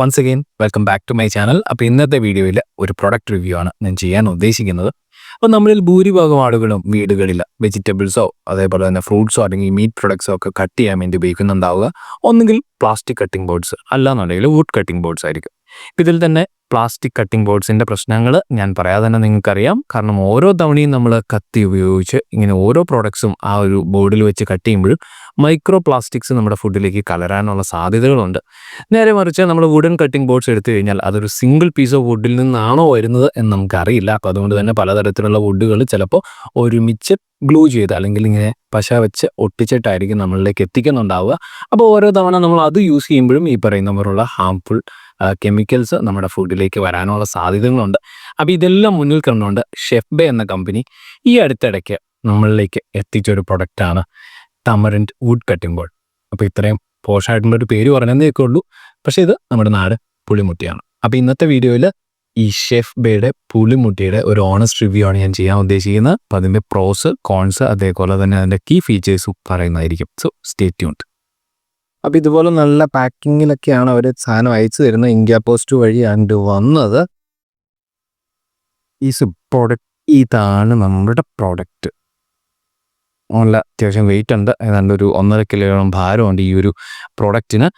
Once again welcome back to my channel. അപ്പോൾ ഇന്നത്തെ വീഡിയോയിൽ ഒരു പ്രൊഡക്റ്റ് റിവ്യൂ ആണ് ഞാൻ ചെയ്യാൻ ഉദ്ദേശിക്കുന്നത്. അപ്പോൾ നമ്മളിൽ ഭൂരിഭാഗം ആളുകളും വീടുകളിൽ വെജിറ്റബിൾസോ അതേപോലെ തന്നെ ഫ്രൂട്ട്സോ അല്ലെങ്കിൽ മീറ്റ് പ്രൊഡക്ട്സോ ഒക്കെ കട്ട് ചെയ്യാൻ വേണ്ടി ഉപയോഗിക്കുന്നുണ്ടാവുക. ഒന്നുകിൽ പ്ലാസ്റ്റിക് കട്ടിംഗ് ബോർഡ്സ് അല്ലാന്നുണ്ടെങ്കിൽ വുഡ് കട്ടിംഗ് ബോർഡ്സ് ആയിരിക്കും. ഇതിൽ തന്നെ പ്ലാസ്റ്റിക് കട്ടിംഗ് ബോർഡ്സിൻ്റെ പ്രശ്നങ്ങൾ ഞാൻ പറയാതെ തന്നെ നിങ്ങൾക്കറിയാം. കാരണം ഓരോ തവണയും നമ്മൾ കത്തി ഉപയോഗിച്ച് ഇങ്ങനെ ഓരോ പ്രോഡക്ട്സും ആ ഒരു ബോർഡിൽ വെച്ച് കട്ട് ചെയ്യുമ്പോഴും മൈക്രോ പ്ലാസ്റ്റിക്സ് നമ്മുടെ ഫുഡിലേക്ക് കലരാനുള്ള സാധ്യതകളുണ്ട്. നേരെ മറിച്ച് നമ്മൾ വുഡൻ കട്ടിംഗ് ബോർഡ്സ് എടുത്തു കഴിഞ്ഞാൽ അതൊരു സിംഗിൾ പീസ് ഓഫ് വുഡിൽ നിന്നാണോ വരുന്നത് എന്ന് നമുക്കറിയില്ല. അപ്പോൾ അതുകൊണ്ട് തന്നെ പലതരത്തിലുള്ള വുഡുകൾ ചിലപ്പോൾ ഒരുമിച്ച് ഗ്ലൂ ചെയ്ത് അല്ലെങ്കിൽ ഇങ്ങനെ പശ വെച്ച് ഒട്ടിച്ചിട്ടായിരിക്കും നമ്മളിലേക്ക് എത്തിക്കുന്നുണ്ടാവുക. അപ്പോൾ ഓരോ തവണ നമ്മൾ അത് യൂസ് ചെയ്യുമ്പോഴും ഈ പറയുന്ന പോലുള്ള ഹാംഫുൾ കെമിക്കൽസ് നമ്മുടെ ഫുഡിലേക്ക് വരാനുള്ള സാധ്യതകളുണ്ട്. അപ്പോൾ ഇതെല്ലാം മുന്നിൽ കണ്ടുകൊണ്ട് ഷെഫ് ബേ എന്ന കമ്പനി ഈ അടുത്തിടയ്ക്ക് നമ്മളിലേക്ക് എത്തിച്ചൊരു പ്രൊഡക്റ്റാണ് തമറിൻഡ് വുഡ് കട്ടിംഗ് ബോർഡ്. അപ്പോൾ ഇത്രയും പോഷായിട്ടുള്ളൊരു പേര് പറഞ്ഞതേക്കേ ഉള്ളൂ, പക്ഷേ ഇത് നമ്മുടെ നാട് പുളിമുട്ടിയാണ്. അപ്പോൾ ഇന്നത്തെ വീഡിയോയിൽ ഈ ഷെഫ് ബേയുടെ പുളിമുട്ടിയുടെ ഒരു ഓണസ്റ്റ് റിവ്യൂ ആണ് ഞാൻ ചെയ്യാൻ ഉദ്ദേശിക്കുന്നത്. അപ്പോൾ അതിൻ്റെ പ്രോസ് കോൺസ് അതേപോലെ തന്നെ അതിൻ്റെ കീ ഫീച്ചേഴ്സും പറയുന്നതായിരിക്കും. So stay tuned. അപ്പോൾ ഇതുപോലെ നല്ല പാക്കിങ്ങിലൊക്കെയാണ് അവർ സാധനം അയച്ചു തരുന്നത്. ഇന്ത്യ പോസ്റ്റ് വഴിയാണ് വന്നത്. ഈ പ്രോഡക്റ്റ് ഇതാണ് നമ്മുടെ പ്രോഡക്റ്റ്. നല്ല അത്യാവശ്യം വെയിറ്റ് ഉണ്ട്, ഏതാണ്ട് ഒരു 1.5 കിലോയോളം ഭാരമുണ്ട് ഈ ഒരു പ്രോഡക്റ്റിന്.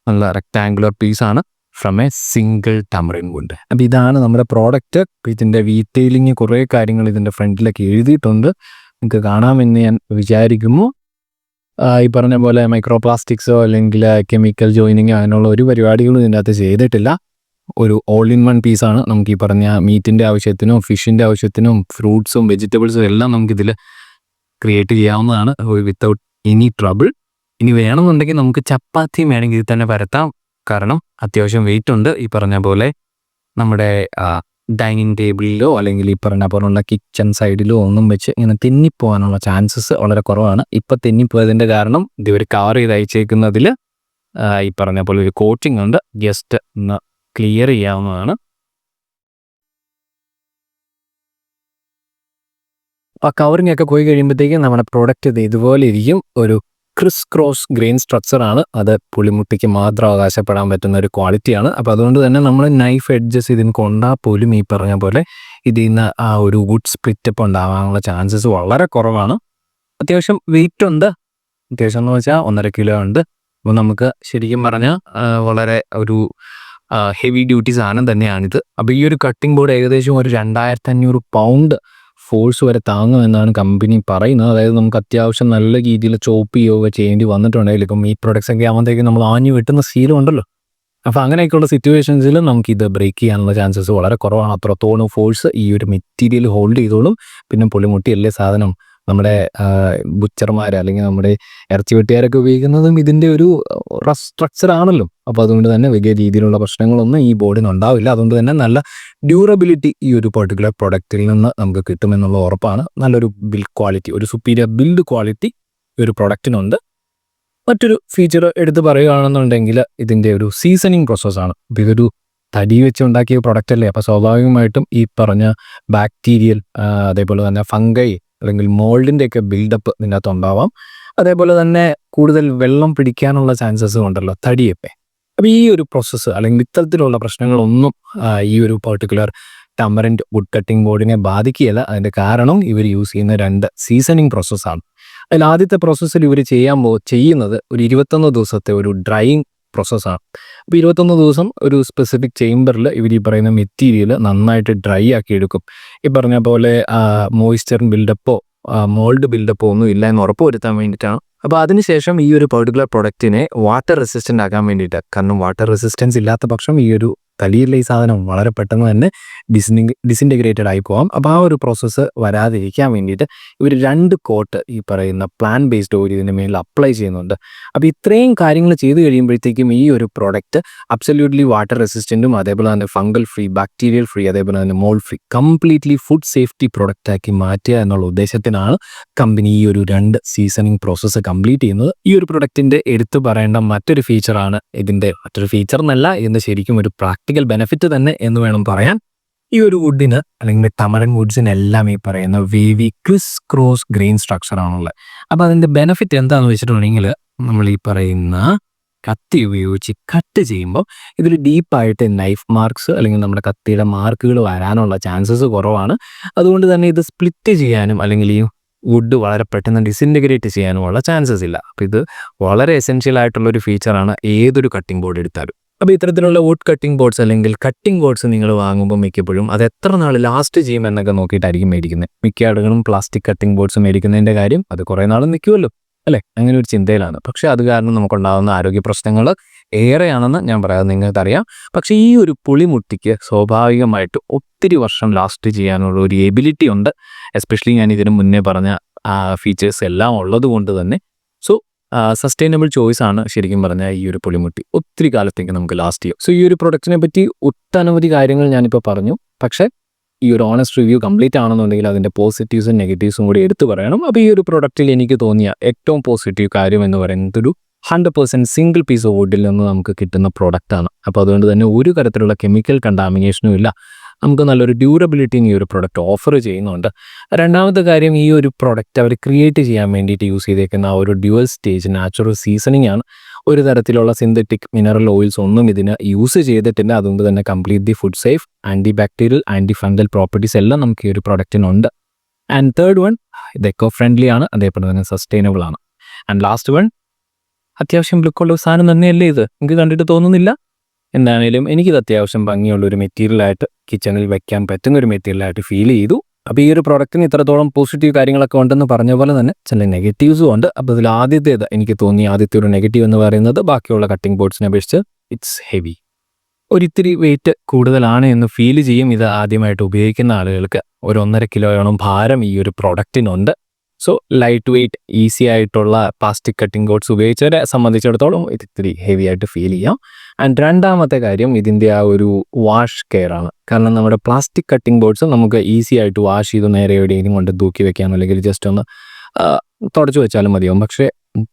നല്ല റെക്ടാങ്കുലർ പീസാണ് ഫ്രം എ സിംഗിൾ ടമറിൻ വുഡ്. അപ്പോൾ ഇതാണ് നമ്മുടെ പ്രോഡക്റ്റ്. ഇതിൻ്റെ ഡീറ്റെയിലിങ് കുറേ കാര്യങ്ങൾ ഇതിൻ്റെ ഫ്രണ്ടിലൊക്കെ എഴുതിയിട്ടുണ്ട്, നിങ്ങൾക്ക് കാണാമെന്ന് ഞാൻ വിചാരിക്കുന്നു. ഈ പറഞ്ഞ പോലെ മൈക്രോ പ്ലാസ്റ്റിക്സോ അല്ലെങ്കിൽ കെമിക്കൽ ജോയിനിങ്ങോ അങ്ങനെയുള്ള ഒരു പരിപാടികളും ഇതിൻ്റെ അകത്ത് ചെയ്തിട്ടില്ല. ഒരു ഓൾ ഇൻ വൺ പീസാണ്. നമുക്ക് ഈ പറഞ്ഞ മീറ്റിൻ്റെ ആവശ്യത്തിനും ഫിഷിൻ്റെ ആവശ്യത്തിനും ഫ്രൂട്ട്സും വെജിറ്റബിൾസും എല്ലാം നമുക്കിതിൽ ക്രിയേറ്റ് ചെയ്യാവുന്നതാണ് വിത്തൗട്ട് എനി ട്രബിൾ. ഇനി വേണമെന്നുണ്ടെങ്കിൽ നമുക്ക് ചപ്പാത്തിയും വേണമെങ്കിൽ ഇതിൽ തന്നെ പരത്താം, കാരണം അത്യാവശ്യം വെയിറ്റ് ഉണ്ട്. ഈ പറഞ്ഞ പോലെ നമ്മുടെ ഡൈനിങ് ടേബിളിലോ അല്ലെങ്കിൽ ഈ പറഞ്ഞ പോലുള്ള കിച്ചൺ സൈഡിലോ ഒന്നും വെച്ച് ഇങ്ങനെ തെന്നിപ്പോകാനുള്ള ചാൻസസ് വളരെ കുറവാണ്. ഇപ്പം തെന്നിപ്പോയതിൻ്റെ കാരണം ഇവർ കവർ ചെയ്ത് അയച്ചേക്കുന്നതിൽ ഈ പറഞ്ഞ പോലെ ഒരു കോട്ടിംഗ് ഉണ്ട്. ജസ്റ്റ് ഒന്ന് ക്ലിയർ ചെയ്യാവുന്നതാണ്. ആ കവറിങ് ഒക്കെ പോയി കഴിയുമ്പോഴത്തേക്കും നമ്മുടെ പ്രോഡക്റ്റ് ഇത് ഇതുപോലെ ഇരിക്കും. ഒരു ക്രിസ് ക്രോസ് ഗ്രെയിൻ സ്ട്രക്ചറാണ്. അത് പുളിമുട്ടിക്ക് മാത്രം അവകാശപ്പെടാൻ പറ്റുന്ന ഒരു ക്വാളിറ്റിയാണ്. അപ്പോൾ അതുകൊണ്ട് തന്നെ നമ്മൾ നൈഫ് എഡ്ജസ് ഇതിന് കൊണ്ടാൽ പോലും ഈ പറഞ്ഞ പോലെ ഇതിൽ നിന്ന് ആ ഒരു വുഡ് സ്പ്ലിറ്റപ്പ് ഉണ്ടാകാനുള്ള ചാൻസസ് വളരെ കുറവാണ്. അത്യാവശ്യം വെയിറ്റ് ഉണ്ട്. അത്യാവശ്യം എന്ന് വെച്ചാൽ 1.5 കിലോ ഉണ്ട്. അപ്പോൾ നമുക്ക് ശരിക്കും പറഞ്ഞാൽ വളരെ ഒരു ഹെവി ഡ്യൂട്ടി സാധനം തന്നെയാണിത്. അപ്പോൾ ഈ ഒരു കട്ടിംഗ് ബോർഡ് ഏകദേശം ഒരു 2500 പൗണ്ട് ഫോഴ്സ് വരെ താങ്ങുമെന്നാണ് കമ്പനി പറയുന്നത്. അതായത് നമുക്ക് അത്യാവശ്യം നല്ല രീതിയിൽ ചോപ്പ് ചെയ്യുകയൊക്കെ ചെയ്യേണ്ടി വന്നിട്ടുണ്ടെങ്കിൽ ഇപ്പം ഈ പ്രൊഡക്ട്സ് ഒക്കെ ആകുമ്പോഴത്തേക്കും നമ്മൾ ആഞ്ഞു വെട്ടുന്ന ശീലം ഉണ്ടല്ലോ. അപ്പോൾ അങ്ങനെയൊക്കെയുള്ള സിറ്റുവേഷൻസിൽ നമുക്കിത് ബ്രേക്ക് ചെയ്യാനുള്ള ചാൻസസ് വളരെ കുറവാണ്. അത്രത്തോളം ഫോഴ്സ് ഈ ഒരു മെറ്റീരിയൽ ഹോൾഡ് ചെയ്തോളും. പിന്നെ പുളിമുട്ടി അല്ലേ സാധനം നമ്മുടെ ബുച്ചർമാർ അല്ലെങ്കിൽ നമ്മുടെ ഇറച്ചി വെട്ടുകാരൊക്കെ ഉപയോഗിക്കുന്നതും ഇതിൻ്റെ ഒരു റഫ് സ്ട്രക്ചർ ആണല്ലോ. അപ്പോൾ അതുകൊണ്ട് തന്നെ വലിയ രീതിയിലുള്ള പ്രശ്നങ്ങളൊന്നും ഈ ബോർഡിന് ഉണ്ടാവില്ല. അതുകൊണ്ട് തന്നെ നല്ല ഡ്യൂറബിലിറ്റി ഈ ഒരു പെർട്ടിക്കുലർ പ്രൊഡക്റ്റിൽ നിന്ന് നമുക്ക് കിട്ടുമെന്നുള്ള ഉറപ്പാണ്. നല്ലൊരു ബിൽഡ് ക്വാളിറ്റി, ഒരു സുപ്പീരിയർ ബിൽഡ് ക്വാളിറ്റി ഈ ഒരു പ്രൊഡക്റ്റിനുണ്ട്. മറ്റൊരു ഫീച്ചർ എടുത്ത് പറയുകയാണെന്നുണ്ടെങ്കിൽ ഇതിൻ്റെ ഒരു സീസണിങ് പ്രോസസ്സാണ്. അപ്പോൾ ഇതൊരു തടി വെച്ച് ഉണ്ടാക്കിയ പ്രൊഡക്റ്റ് അല്ലേ. അപ്പോൾ സ്വാഭാവികമായിട്ടും ഈ പറഞ്ഞ ബാക്ടീരിയൽ അതേപോലെ തന്നെ ഫംഗൈ അല്ലെങ്കിൽ മോൾഡിൻ്റെയൊക്കെ ബിൽഡപ്പ് ഇതിനകത്ത് ഉണ്ടാവാം. അതേപോലെ തന്നെ കൂടുതൽ വെള്ളം പിടിക്കാനുള്ള ചാൻസസ് ഉണ്ടല്ലോ തടിയൊക്കെ. അപ്പോൾ ഈ ഒരു പ്രോസസ്സ് അല്ലെങ്കിൽ ഇത്തരത്തിലുള്ള പ്രശ്നങ്ങളൊന്നും ഈ ഒരു പെർട്ടിക്കുലർ ടമറിൻഡ് വുഡ് കട്ടിംഗ് ബോർഡിനെ ബാധിക്കുകയില്ല. അതിൻ്റെ കാരണം ഇവർ യൂസ് ചെയ്യുന്ന 2 സീസണിങ് പ്രോസസ്സാണ്. അതിൽ ആദ്യത്തെ പ്രോസസ്സിൽ ഇവർ ചെയ്യുന്നത് ഒരു 21 ദിവസത്തെ ഒരു ഡ്രൈയിങ് പ്രോസസ്സാണ്. അപ്പോൾ 21 ദിവസം ഒരു സ്പെസിഫിക് ചേംബറിൽ ഇവർ ഈ പറയുന്ന മെറ്റീരിയൽ നന്നായിട്ട് ഡ്രൈ ആക്കി എടുക്കും. ഈ പറഞ്ഞ പോലെ മോയ്സ്ചർ ബിൽഡപ്പോ മോൾഡ് ബിൽഡപ്പോ ഒന്നും ഇല്ല എന്ന് ഉറപ്പ് വരുത്താൻ വേണ്ടിയിട്ടാണ്. അപ്പോൾ അതിനുശേഷം ഈ ഒരു പെർട്ടിക്കുലർ പ്രൊഡക്റ്റിനെ വാട്ടർ റെസിസ്റ്റൻ്റ് ആക്കാൻ വേണ്ടിയിട്ട്, കാരണം വാട്ടർ റെസിസ്റ്റൻസ് ഇല്ലാത്ത പക്ഷം ഈ ഒരു തടിയുള്ള ഈ സാധനം വളരെ പെട്ടെന്ന് തന്നെ ഡിസിൻറ്റഗ്രേറ്റഡ് ആയി പോകാം. അപ്പോൾ ആ ഒരു പ്രോസസ്സ് വരാതിരിക്കാൻ വേണ്ടിയിട്ട് ഇവർ 2 കോട്ട് ഈ പറയുന്ന പ്ലാൻ ബേസ്ഡ് ഓയിൽ ഇതിൻ്റെ മേലിൽ അപ്ലൈ ചെയ്യുന്നുണ്ട്. അപ്പോൾ ഇത്രയും കാര്യങ്ങൾ ചെയ്ത് കഴിയുമ്പോഴത്തേക്കും ഈ ഒരു പ്രോഡക്റ്റ് അബ്സല്യൂട്ട്ലി വാട്ടർ റെസിസ്റ്റൻറ്റും അതേപോലെ തന്നെ ഫംഗൽ ഫ്രീ, ബാക്ടീരിയൽ ഫ്രീ, അതേപോലെ തന്നെ mould free, completely food safety പ്രൊഡക്റ്റാക്കി മാറ്റുക എന്നുള്ള ഉദ്ദേശത്തിനാണ് കമ്പനി ഈ ഒരു 2 സീസണിങ് പ്രോസസ്സ് കംപ്ലീറ്റ് ചെയ്യുന്നത്. ഈ ഒരു പ്രൊഡക്റ്റിൻ്റെ എടുത്തു പറയേണ്ട മറ്റൊരു ഫീച്ചറാണ് ഇതിൻ്റെ മറ്റൊരു ഫീച്ചർ എന്നല്ല, ഇതിൻ്റെ ശരിക്കും ഒരു പ്രാക്ടിക്കൽ ബെനിഫിറ്റ് തന്നെ എന്ന് വേണം പറയാൻ. ഈ ഒരു വുഡിന് അല്ലെങ്കിൽ തമരൻ വുഡ്സിനെല്ലാം ഈ പറയുന്ന വേവി ക്രിസ് ക്രോസ് ഗ്രെയിൻ സ്ട്രക്ചർ ആണുള്ളത്. അപ്പോൾ അതിൻ്റെ ബെനിഫിറ്റ് എന്താണെന്ന് വെച്ചിട്ടുണ്ടെങ്കിൽ നമ്മൾ ഈ പറയുന്ന കത്തി ഉപയോഗിച്ച് കട്ട് ചെയ്യുമ്പോൾ ഇതിൽ ഡീപ്പായിട്ട് നൈഫ് മാർക്സ് അല്ലെങ്കിൽ നമ്മുടെ കത്തിയുടെ മാർക്കുകൾ വരാനുള്ള ചാൻസസ് കുറവാണ്. അതുകൊണ്ട് തന്നെ ഇത് സ്പ്ലിറ്റ് ചെയ്യാനും അല്ലെങ്കിൽ ഈ വുഡ് വളരെ പെട്ടെന്ന് ഡിസിൻറ്റഗ്രേറ്റ് ചെയ്യാനുമുള്ള ചാൻസസ് ഇല്ല. അപ്പോൾ ഇത് വളരെ എസെൻഷ്യൽ ആയിട്ടുള്ളൊരു ഫീച്ചറാണ് ഏതൊരു കട്ടിംഗ് ബോർഡ് എടുത്താലും. അപ്പോൾ ഇത്തരത്തിലുള്ള വുഡ് കട്ടിംഗ് ബോർഡ്സ് അല്ലെങ്കിൽ കട്ടിംഗ് ബോർഡ്സ് നിങ്ങൾ വാങ്ങുമ്പോൾ മിക്കപ്പോഴും അത് എത്ര നാൾ ലാസ്റ്റ് ചെയ്യുമെന്നൊക്കെ നോക്കിയിട്ടായിരിക്കും മേടിക്കുന്നത്. മിക്ക ആളുകളും പ്ലാസ്റ്റിക് കട്ടിംഗ് ബോർഡ്സ് മേടിക്കുന്നതിൻ്റെ കാര്യം അത് കുറേ നാൾ നിൽക്കുമല്ലോ അല്ലേ, അങ്ങനെ ഒരു ചിന്തയിലാണ്. പക്ഷേ അത് കാരണം നമുക്കുണ്ടാകുന്ന ആരോഗ്യ പ്രശ്നങ്ങൾ ഏറെയാണെന്ന് ഞാൻ പറയാതെ നിങ്ങൾക്കറിയാം. പക്ഷേ ഈ ഒരു പുളിമുട്ടിക്ക് സ്വാഭാവികമായിട്ട് ഒത്തിരി വർഷം ലാസ്റ്റ് ചെയ്യാനുള്ള ഒരു എബിലിറ്റി ഉണ്ട്. എസ്പെഷ്യലി ഞാൻ ഇതിന് മുന്നേ പറഞ്ഞ ഫീച്ചേഴ്സ് എല്ലാം ഉള്ളത് കൊണ്ട് തന്നെ. സോ സസ്റ്റൈനബിൾ ചോയ്സ് ആണ് ശരിക്കും പറഞ്ഞാൽ ഈ ഒരു പുളിമുട്ടി. ഒത്തിരി കാലത്തേക്ക് നമുക്ക് ലാസ്റ്റ് ചെയ്യും. സോ ഈ ഒരു പ്രൊഡക്റ്റിനെ പറ്റി ഒട്ടനവധി കാര്യങ്ങൾ ഞാനിപ്പോൾ പറഞ്ഞു. പക്ഷേ ഈ ഒരു ഓണസ്റ്റ് റിവ്യൂ കംപ്ലീറ്റ് ആണെന്നുണ്ടെങ്കിൽ അതിൻ്റെ പോസിറ്റീവ്സും നെഗറ്റീവ്സും കൂടി എടുത്തു പറയണം. അപ്പോൾ ഈ ഒരു പ്രൊഡക്റ്റിൽ എനിക്ക് തോന്നിയ ഏറ്റവും പോസിറ്റീവ് കാര്യം എന്ന് പറയുന്നത് ഒരു 100% സിംഗിൾ പീസ് ഓഫ് വുഡിൽ നിന്ന് നമുക്ക് കിട്ടുന്ന പ്രൊഡക്റ്റാണ്. അപ്പോൾ അതുകൊണ്ട് തന്നെ ഒരു തരത്തിലുള്ള കെമിക്കൽ കണ്ടാമിനേഷനും ഇല്ല. നമുക്ക് നല്ലൊരു ഡ്യൂറബിലിറ്റിയും ഈ ഒരു പ്രൊഡക്റ്റ് ഓഫർ ചെയ്യുന്നുണ്ട്. രണ്ടാമത്തെ കാര്യം, ഈ ഒരു പ്രൊഡക്റ്റ് അവർ ക്രിയേറ്റ് ചെയ്യാൻ വേണ്ടിയിട്ട് യൂസ് ചെയ്തേക്കുന്ന ആ ഒരു ഡ്യുവൽ സ്റ്റേജ് നാച്ചുറൽ സീസണിങ് ആണ്. ഒരു തരത്തിലുള്ള സിന്തറ്റിക് മിനറൽ ഓയിൽസ് ഒന്നും ഇതിന് യൂസ് ചെയ്തിട്ടില്ല. അതുകൊണ്ട് തന്നെ completely food safe, anti bacterial, anti fungal properties എല്ലാം നമുക്ക് ഈ ഒരു പ്രൊഡക്റ്റിനുണ്ട്. ആൻഡ് തേർഡ് വൺ, ഇത് എക്കോ ഫ്രണ്ട്ലി ആണ്, അതേപോലെ തന്നെ സസ്റ്റൈനബിൾ ആണ്. ആൻഡ് ലാസ്റ്റ് വൺ, അത്യാവശ്യം ലുക്കുള്ള ഒരു സാധനം തന്നെയല്ലേ ഇത്, എനിക്ക് കണ്ടിട്ട് തോന്നുന്നില്ല? എന്താണേലും എനിക്കിത് അത്യാവശ്യം ഭംഗിയുള്ള ഒരു മെറ്റീരിയലായിട്ട് കിച്ചണിൽ വെക്കാൻ പറ്റുന്ന ഒരു മെറ്റീരിയലായിട്ട് ഫീൽ ചെയ്തു. അപ്പോൾ ഈ ഒരു പ്രൊഡക്റ്റിന് ഇത്രത്തോളം പോസിറ്റീവ് കാര്യങ്ങളൊക്കെ ഉണ്ടെന്ന് പറഞ്ഞ പോലെ തന്നെ ചില നെഗറ്റീവ്സും ഉണ്ട്. അപ്പോൾ ഇതിൽ ആദ്യത്തേത് എനിക്ക് തോന്നിയ ആദ്യത്തെ ഒരു നെഗറ്റീവ് എന്ന് പറയുന്നത് ബാക്കിയുള്ള കട്ടിംഗ് ബോർഡ്സിനെ അപേക്ഷിച്ച് ഇറ്റ്സ് ഹെവി. ഒരിത്തിരി വെയിറ്റ് കൂടുതലാണ് എന്ന് ഫീൽ ചെയ്യും ഇത് ആദ്യമായിട്ട് ഉപയോഗിക്കുന്ന ആളുകൾക്ക്. ഒരു 1.5 കിലോയോളം ഭാരം ഈ ഒരു പ്രൊഡക്റ്റിനുണ്ട്. സോ ലൈറ്റ് വെയിറ്റ് ഈസി ആയിട്ടുള്ള പ്ലാസ്റ്റിക് കട്ടിംഗ് ബോർഡ്സ് ഉപയോഗിച്ചവരെ സംബന്ധിച്ചിടത്തോളം ഇത് ഇത്തിരി ഹെവി ആയിട്ട് ഫീൽ ചെയ്യാം. ആൻഡ് രണ്ടാമത്തെ കാര്യം ഇതിൻ്റെ ആ ഒരു വാഷ് കെയർ ആണ്. കാരണം നമ്മുടെ പ്ലാസ്റ്റിക് കട്ടിംഗ് ബോർഡ്സ് നമുക്ക് ഈസി ആയിട്ട് വാഷ് ചെയ്ത് നേരെ എവിടെയെങ്കിലും കൊണ്ട് തൂക്കി വെക്കാം, അല്ലെങ്കിൽ ജസ്റ്റ് ഒന്ന് തുടച്ചു വെച്ചാലും മതിയാവും. പക്ഷേ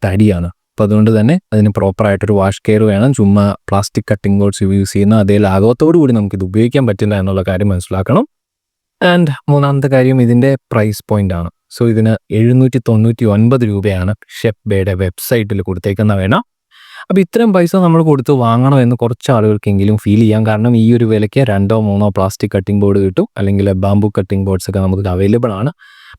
തടിയാണ്, അപ്പോൾ അതുകൊണ്ട് തന്നെ അതിന് പ്രോപ്പറായിട്ടൊരു വാഷ് കെയർ വേണം. ചുമ്മാ പ്ലാസ്റ്റിക് കട്ടിംഗ് ബോർഡ്സ് യൂസ് ചെയ്യുന്ന അതേ ലാഘവത്തോടു കൂടി നമുക്കിത് ഉപയോഗിക്കാൻ പറ്റില്ല എന്നുള്ള കാര്യം മനസ്സിലാക്കണം. ആൻഡ് മൂന്നാമത്തെ കാര്യം ഇതിൻ്റെ പ്രൈസ് പോയിന്റ് ആണ്. സോ ഇതിന് 799 രൂപയാണ് ഷെഫ് ബേയുടെ വെബ്സൈറ്റിൽ കൊടുത്തേക്കുന്ന വേണം. അപ്പോൾ ഇത്രയും പൈസ നമ്മൾ കൊടുത്ത് വാങ്ങണോ എന്ന് കുറച്ച് ആളുകൾക്കെങ്കിലും ഫീൽ ചെയ്യാം. കാരണം ഈ ഒരു വിലയ്ക്ക് 2-3 പ്ലാസ്റ്റിക് കട്ടിംഗ് ബോർഡ് കിട്ടും, അല്ലെങ്കിൽ ബാംബു കട്ടിംഗ് ബോർഡ്സ് ഒക്കെ നമുക്ക് അവൈലബിൾ ആണ്.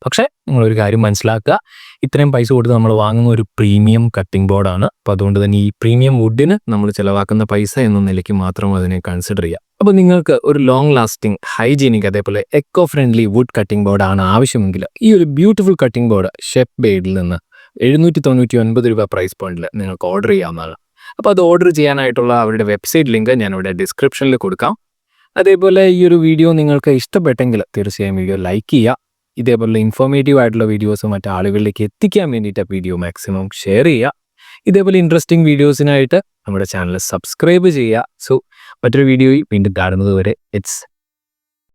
പക്ഷേ നിങ്ങളൊരു കാര്യം മനസ്സിലാക്കുക, ഇത്രയും പൈസ കൊടുത്ത് നമ്മൾ വാങ്ങുന്ന ഒരു പ്രീമിയം കട്ടിംഗ് ബോർഡാണ്. അപ്പോൾ അതുകൊണ്ട് തന്നെ ഈ പ്രീമിയം വുഡിന് നമ്മൾ ചിലവാക്കുന്ന പൈസ എന്ന നിലയ്ക്ക് മാത്രം അതിനെ കൺസിഡർ ചെയ്യുക. അപ്പോൾ നിങ്ങൾക്ക് ഒരു ലോങ് ലാസ്റ്റിംഗ്, ഹൈജീനിക്, അതേപോലെ എക്കോ ഫ്രണ്ട്ലി വുഡ് കട്ടിംഗ് ബോർഡാണ് ആവശ്യമെങ്കിൽ ഈ ഒരു ബ്യൂട്ടിഫുൾ കട്ടിംഗ് ബോർഡ് ഷെഫ് ബേഡിൽ നിന്ന് 799 രൂപ പ്രൈസ് പോയിന്റിൽ നിങ്ങൾക്ക് ഓർഡർ ചെയ്യാവുന്നതാണ്. അപ്പോൾ അത് ഓർഡർ ചെയ്യാനായിട്ടുള്ള അവരുടെ വെബ്സൈറ്റ് ലിങ്ക് ഞാനിവിടെ ഡിസ്ക്രിപ്ഷനിൽ കൊടുക്കാം. അതേപോലെ ഈ ഒരു വീഡിയോ നിങ്ങൾക്ക് ഇഷ്ടപ്പെട്ടെങ്കിൽ തീർച്ചയായും വീഡിയോ ലൈക്ക് ചെയ്യുക. ഇതേപോലെ ഇൻഫോർമേറ്റീവ് ആയിട്ടുള്ള വീഡിയോസ് മറ്റു ആളുകളിലേക്ക് എത്തിക്കാൻ വേണ്ടിയിട്ട് വീഡിയോ മാക്സിമം ഷെയർ ചെയ്യുക. ഇതേപോലെ ഇൻട്രസ്റ്റിംഗ് വീഡിയോസിനായിട്ട് നമ്മുടെ ചാനൽ സബ്സ്ക്രൈബ് ചെയ്യുക. സോ മറ്റൊരു വീഡിയോയിൽ വീണ്ടും കാണുന്നത് വരെ ഇറ്റ്സ്